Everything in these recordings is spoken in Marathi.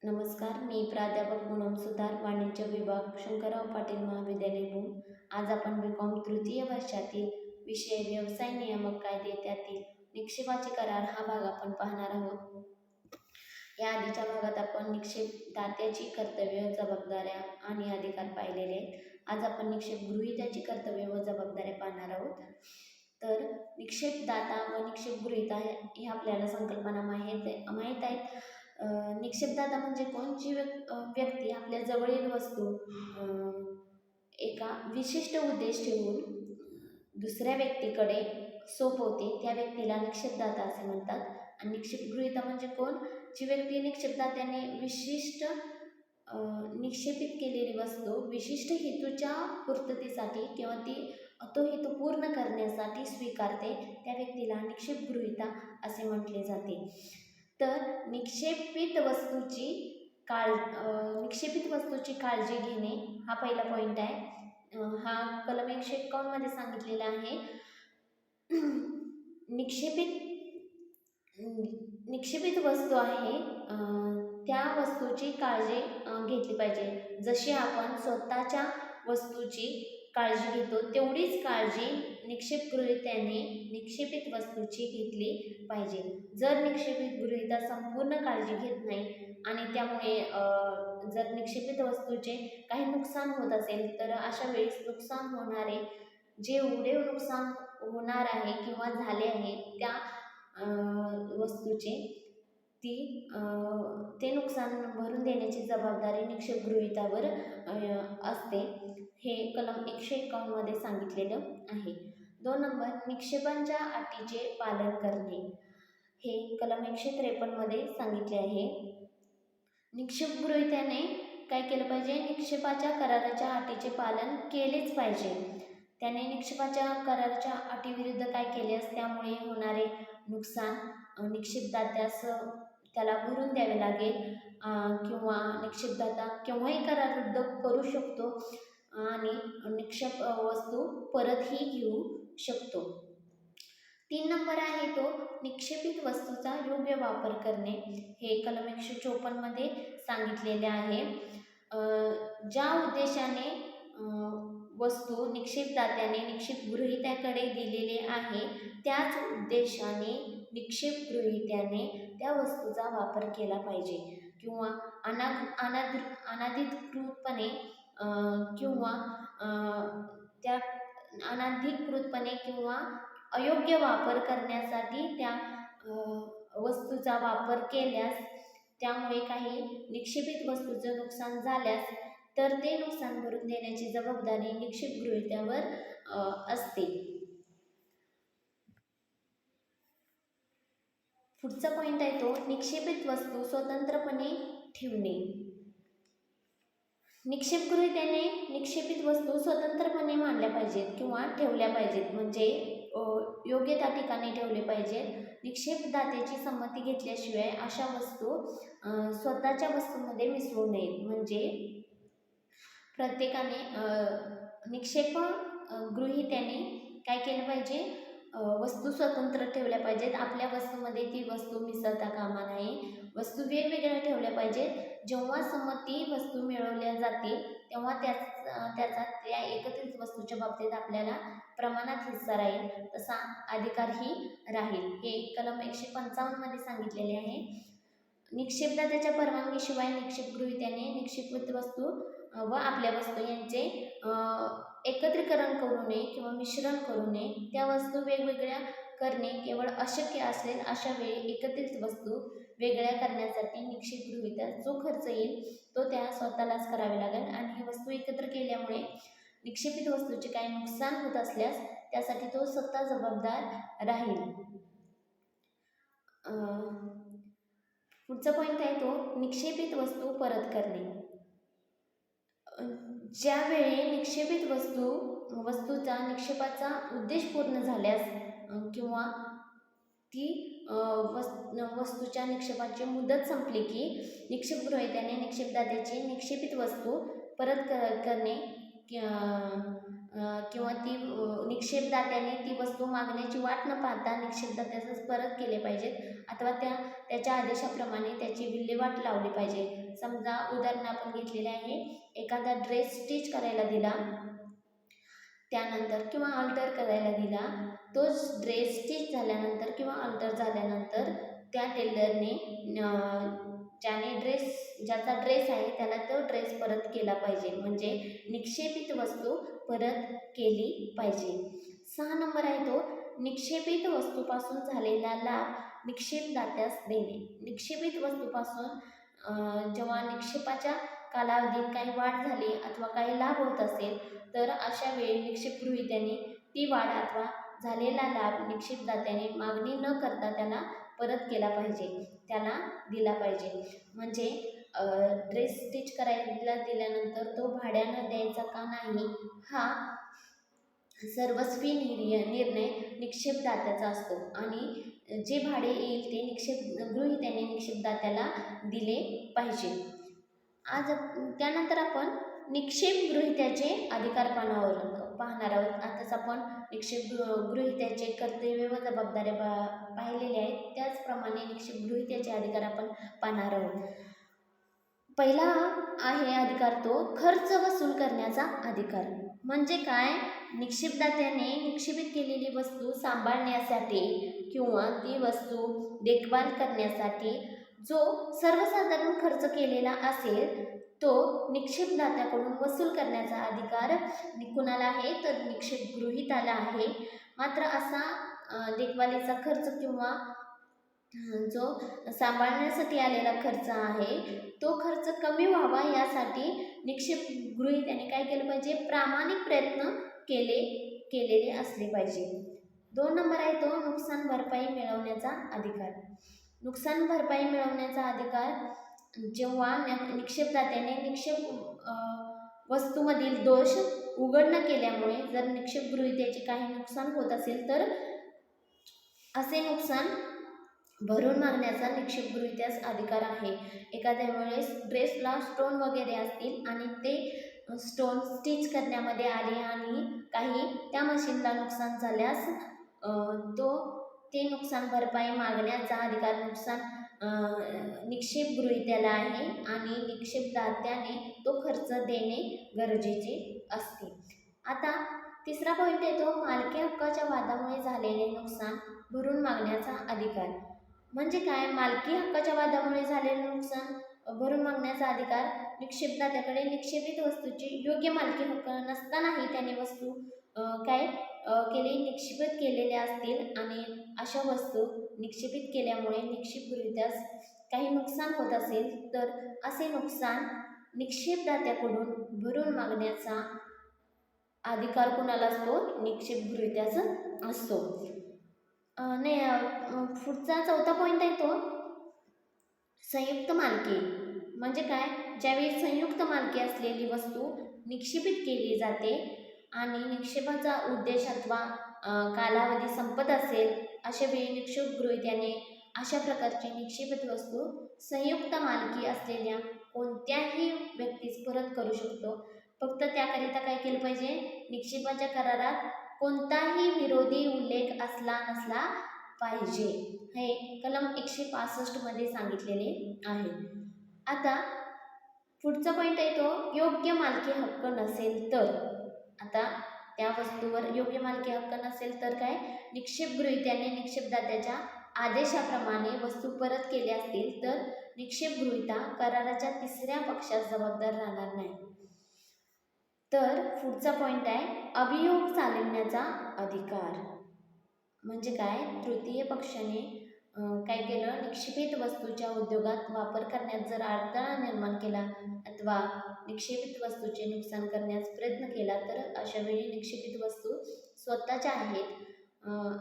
नमस्कार, मी प्राध्यापक पूनम सुतार, वाणिज्य विभाग, शंकरराव पाटील महाविद्यालय भूम. आज आपण बी.कॉम तृतीय वर्षातील विषय व्यवसाय नियामक कायदे त्यातील निक्षेपाचे करार हा भाग आपण पाहणार आहोत. या आधीच्या भागात आपण निक्षेपदात्याची कर्तव्य, जबाबदाऱ्या आणि अधिकार पाहिलेले आहेत. आज आपण निक्षेप गृहीताची कर्तव्य व जबाबदाऱ्या पाहणार आहोत. तर निक्षेपदाता व निक्षेप गृहीता हे आपल्याला संकल्पना माहीत आहेत. निक्षेपदाता म्हणजे कोण? जी व्यक्ती आपल्या जवळील वस्तू एका विशिष्ट उद्देश ठेवून दुसऱ्या व्यक्तीकडे सोपवते, त्या व्यक्तीला निक्षेपदाता असे म्हणतात. आणि निक्षेप गृहीता म्हणजे कोण? जी व्यक्ती निक्षेपदात्याने विशिष्ट निक्षेपित केलेली वस्तू विशिष्ट हेतूच्या पूर्ततेसाठी किंवा तो हेतू पूर्ण करण्यासाठी स्वीकारते, त्या व्यक्तीला निक्षेप गृहीता असे म्हटले जाते. तर निक्षेपित वस्तूची काळजी घेणे हा पहिला पॉईंट आहे. हा कलम 151 मध्ये सांगितलेला आहे. निक्षेपित वस्तू आहे त्या वस्तूची काळजी घेतली पाहिजे. जशी आपण स्वतःच्या वस्तूची काळजी घेतो तेवढीच काळजी निक्षेप गृहीत्याने निक्षेपित वस्तूची घेतली पाहिजे. जर निक्षेपित गृहीता संपूर्ण काळजी घेत नाही आणि त्यामुळे जर निक्षेपित वस्तूचे काही नुकसान होत असेल तर अशा वेळेस नुकसान होणारे जेवढे नुकसान होणार आहे किंवा झाले आहे त्या वस्तूचे ते नुकसान भरून देण्याची जबाबदारी निक्षेप गृहीतावर असते. हे कलम 151 मध्ये सांगितलेलं आहे. 2 नंबर, निक्षेपांच्या अटीचे पालन करणे हे कलम 153 मध्ये सांगितले आहे. निक्षेप गृहीत्याने काय केलं पाहिजे? निक्षेपाच्या कराराच्या अटीचे पालन केलेच पाहिजे. त्याने निक्षेपाच्या कराराच्या अटीविरुद्ध काय केल्यास त्यामुळे होणारे नुकसान निक्षेपदात्यास त्याला भरून द्यावे लागेल किंवा निक्षेपदाता केव्हाही करार रद्द करू शकतो आणि निक्षेप वस्तू परतही घेऊ शकतो. 3 नंबर आहे तो निक्षेपित वस्तूचा योग्य वापर करणे. हे कलम 154 मध्ये सांगितलेले आहे. ज्या उद्देशाने वस्तू निक्षेपदात्याने निक्षेप गृहीत्याकडे दिलेले आहे त्याच उद्देशाने निक्षेप गृहीत्याने त्या वस्तूचा वापर केला पाहिजे किंवा अनधिकृतपणे त्या अनधिकृतपणे किंवा अयोग्य वापर करण्यासाठी त्या वस्तूचा वापर केल्यास त्यामुळे काही निक्षेपित वस्तूचं नुकसान झाल्यास तर ते नुकसान भरून देण्याची जबाबदारी निक्षेप गृहीत्यावर असते. पुढचा पॉईंट आहे तो निक्षेपित वस्तू स्वतंत्रपणे ठेवणे. निक्षेप गृहीत्याने निक्षेपित वस्तू स्वतंत्रपणे मांडल्या पाहिजेत किंवा ठेवल्या पाहिजेत, म्हणजे योग्य त्या ठिकाणी ठेवले पाहिजेत. निक्षेपदात्याची संमती घेतल्याशिवाय अशा वस्तू स्वतःच्या वस्तूमध्ये मिसळू नयेत. म्हणजे प्रत्येकाने निक्षेप गृहीत्याने काय केलं पाहिजे? वस्तू स्वतंत्र ठेवल्या पाहिजेत. आपल्या वस्तूमध्ये ती वस्तू मिसळता कामा नये. वस्तू वेगवेगळ्या ठेवल्या पाहिजेत. जेव्हा संमती वस्तू मिळवल्या जातील तेव्हा त्याचा त्या एकत्रित वस्तूच्या बाबतीत आपल्याला प्रमाणात हिस्सा राहील, तसा अधिकारही राहील. हे कलम 155 मध्ये सांगितलेले आहे. निक्षेपदात्याच्या परवानगीशिवाय निक्षेप गृहीत्याने निक्षेपित वस्तू व आपल्या वस्तू यांचे एकत्रीकरण करू नये किंवा मिश्रण करू नये. त्या वस्तू वेगवेगळ्या करणे केवळ अशक्य असेल अशा वेळी एकत्रित वस्तू वेगळ्या करण्यासाठी निक्षेप गृहीत्यास जो खर्च येईल तो त्या स्वतःलाच करावे लागेल आणि ही वस्तू एकत्र केल्यामुळे निक्षेपित वस्तूचे काही नुकसान होत असल्यास त्यासाठी तो स्वतः जबाबदार राहील. पुढचा पॉईंट आहे तो निक्षेपित वस्तू परत करणे. ज्यावेळी निक्षेपित वस्तूचा निक्षेपाचा उद्देश पूर्ण झाल्यास किंवा ती वस्तूच्या निक्षेपाची मुदत संपली की निक्षेप गृहीत्याने निक्षेपदात्याची निक्षेपित वस्तू परत करणे किंवा ती निक्षेपदात्याने ती वस्तू मागण्याची वाट न पाहता निक्षेपदात्यासच परत केले पाहिजेत अथवा त्याच्या आदेशाप्रमाणे त्याची विल्हेवाट लावली पाहिजे. समजा उदाहरण आपण घेतलेले आहे, एखादा ड्रेस स्टिच करायला दिला त्यानंतर किंवा अल्टर करायला दिला, तोच ड्रेस स्टिच झाल्यानंतर किंवा अल्टर झाल्यानंतर त्या टेलरने ज्याचा ड्रेस आहे त्याला तो ड्रेस परत केला पाहिजे, म्हणजे निक्षेपित वस्तू परत केली पाहिजे. 6 नंबर आहे तो निक्षेपित वस्तूपासून झालेला लाभ निक्षेपदात्यास देणे. निक्षेपित वस्तूपासून जेव्हा निक्षेपाच्या कालावधीत काही वाढ झाली अथवा काही लाभ होत असेल तर अशा वेळी निक्षेप गृहीत्याने ती वाढ अथवा झालेला लाभ निक्षेपदात्याने मागणी न करता त्याला परत केला पाहिजे, त्याला दिला पाहिजे. म्हणजे ड्रेस स्टिच करायला दिल्यानंतर तो भाड्यानं द्यायचा का नाही हा सर्वस्वी निर्णय निक्षेपदात्याचा असतो आणि जे भाडे येईल ते गृहीत्याने निक्षेपदात्याला दिले पाहिजे. त्यानंतर आपण निक्षेप गृहीत्याचे अधिकार पाहणार आहोत. आताच आपण निक्षेप गृहीत्याचे कर्तव्य व जबाबदाऱ्या पाहिलेल्या आहेत, त्याचप्रमाणे निक्षेप गृहीत्याचे अधिकार आपण पाहणार आहोत. पहिला आहे अधिकार तो खर्च वसूल करण्याचा अधिकार. म्हणजे काय, निक्षेपदात्याने निक्षेपित केलेली वस्तू सांभाळण्यासाठी किंवा ती वस्तू देखभाल करण्यासाठी जो सर्वसाधारण खर्च केलेला असेल तो निक्षेपदात्याकडून वसूल करण्याचा अधिकार कुणाला आहे तर निक्षेप गृहीताला आहे. मात्र असा देखभालीचा खर्च किंवा जो सांभाळण्यासाठी आलेला खर्च आहे तो खर्च कमी व्हावा यासाठी निक्षेप गृहीत्याने काय केलं पाहिजे, प्रामाणिक प्रयत्न केलेले असले पाहिजे. 2 नंबर आहे तो नुकसान भरपाई मिळवण्याचा अधिकार. नुकसान भरपाई मिळवण्याचा अधिकार जेव्हा निक्षेपदात्याने वस्तूमधील दोष उघड न केल्यामुळे जर निक्षेप गृहीत्याचे काही नुकसान होत असेल तर असे नुकसान भरून मागण्याचा निक्षेप गृहीत्यास अधिकार आहे. एखाद्या वेळेस ड्रेसला स्टोन वगैरे असतील आणि ते स्टोन स्टिच करण्यामध्ये आले आणि काही त्या मशीनला नुकसान झाल्यास ते नुकसान भरपाई मागण्याचा अधिकार निक्षेप गृहीत्याला आहे आणि निक्षेपदात्याने तो खर्च देणे गरजेचे असते. आता तिसरा पॉईंट येतो मालकी हक्काच्या वादामुळे झालेले नुकसान भरून मागण्याचा अधिकार. म्हणजे काय, मालकी हक्काच्या वादामुळे झालेले नुकसान भरून मागण्याचा अधिकार निक्षेपदात्याकडे निक्षेपित वस्तूची योग्य मालकी हक्क नसतानाही त्याने वस्तू निक्षेपित केलेल्या असतील आणि अशा वस्तू निक्षेपित केल्यामुळे निक्षेप गृहीत्यास काही नुकसान होत असेल तर असे नुकसान निक्षेपदात्याकडून भरून मागण्याचा अधिकार कुणाला असतो, निक्षेप गृहीत्याचा असतो. पुढचा 4था पॉईंट आहे तो संयुक्त मालकी. म्हणजे काय, ज्यावेळी संयुक्त मालकी असलेली वस्तू निक्षेपित केली जाते आणि निक्षेपाचा उद्देश अथवा कालावधी संपत असेल अशा वेळी निक्षेप गृहीत्याने अशा प्रकारची निक्षेपित वस्तू संयुक्त मालकी असलेल्या कोणत्याही व्यक्तीस परत करू शकतो. फक्त त्याकरिता काय केलं पाहिजे, निक्षेपाच्या करारात कोणताही विरोधी उल्लेख नसला पाहिजे. हे कलम 165 मध्ये सांगितलेले आहे. आता पुढचा पॉईंट आहे तो योग्य मालकी हक्क नसेल तर. आता त्या वस्तूवर योग्य मालकी हक्क नसेल तर काय, निक्षेप गृहीत्याने निक्षेपदात्याच्या आदेशाप्रमाणे वस्तू परत केल्या असतील तर निक्षेप गृहीता कराराच्या 3ऱ्या पक्षास जबाबदार राहणार नाही. तर पुढचा पॉईंट आहे अभियोग चालवण्याचा अधिकार. म्हणजे काय, तृतीय पक्षाने काय केलं, निक्षेपित वस्तूच्या उद्योगात वापर करण्यात जर अडथळा निर्माण केला अथवा निक्षेपित वस्तूचे नुकसान करण्यास प्रयत्न केला तर अशा वेळी निक्षेपित वस्तू स्वतःच्या आहेत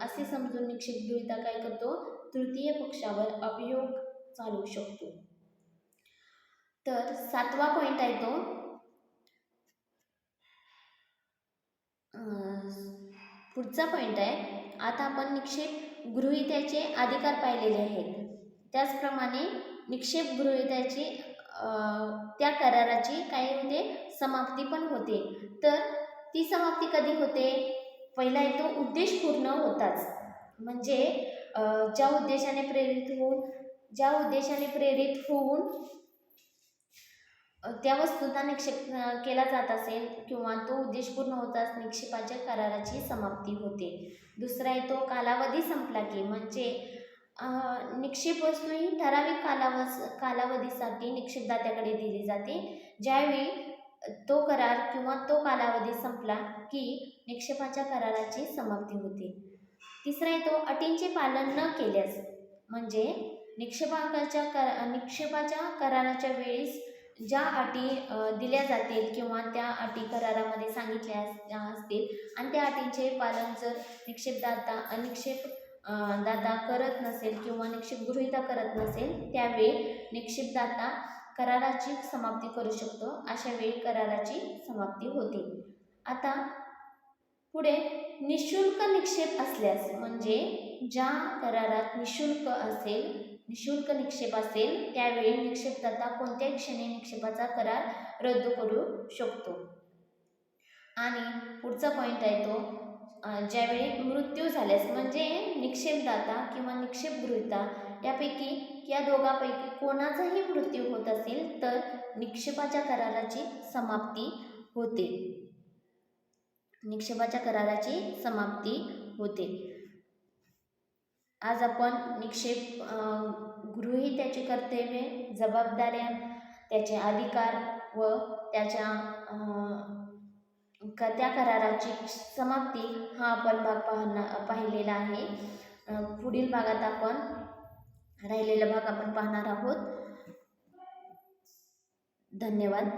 असे समजून निक्षेप गृहीता काय करतो, तृतीय पक्षावर अभियोग चालवू शकतो. तर 7वा पॉईंट आहे तो पुढचा पॉईंट आहे. आता आपण निक्षेप गृहीत्याचे अधिकार पाहिलेले आहेत, त्याचप्रमाणे निक्षेप गृहीत्याचे त्या कराराची काय होते, समाप्ती पण होते. तर ती समाप्ती कधी होते? पहिला येतो उद्देश पूर्ण होताच, म्हणजे ज्या उद्देशाने प्रेरित होऊन त्या वस्तूंचा निक्षेप केला जात असेल किंवा तो उद्देश पूर्ण होताच निक्षेपाच्या कराराची समाप्ती होते. दुसरा येतो कालावधी संपला की, म्हणजे निक्षेप वस्तू ही ठराविक कालावधीसाठी निक्षेपदात्याकडे दिली जाते. ज्यावेळी तो करार किंवा तो कालावधी संपला की निक्षेपाच्या कराराची समाप्ती होते. तिसरा येतो अटींचे पालन न केल्यास, म्हणजे निक्षेपाच्या कराराच्या वेळेस ज्या अटी दिल्या जातील किंवा त्या अटी करारामध्ये सांगितल्या असतील आणि त्या अटींचे पालन जर दाता करत नसेल किंवा निक्षेप गृहीता करत नसेल, त्यावेळी निक्षेपदाता कराराची समाप्ती करू शकतो. अशा वेळी कराराची समाप्ती होते. आता पुढे निशुल्क निक्षेप असल्यास, म्हणजे ज्या करारात निशुल्क निक्षेप असेल त्यावेळी निक्षेपदाता कोणत्याही क्षणी निक्षेपाचा करार रद्द करू शकतो. आणि पुढचा पॉईंट आहे तो ज्यावेळी मृत्यू झाल्यास, म्हणजे निक्षेपदाता किंवा निक्षेप गृहीता या दोघांपैकी कोणाचाही मृत्यू होत असेल तर निक्षेपाच्या कराराची समाप्ती होते. आज आपण निक्षेप गृहीत्याची कर्तव्ये, जबाबदाऱ्या, त्याचे अधिकार व त्या कराराची समाप्ती हा आपण भाग पाहिलेला आहे. पुढील भागात आपण राहिलेला भाग आपण पाहणार आहोत. धन्यवाद.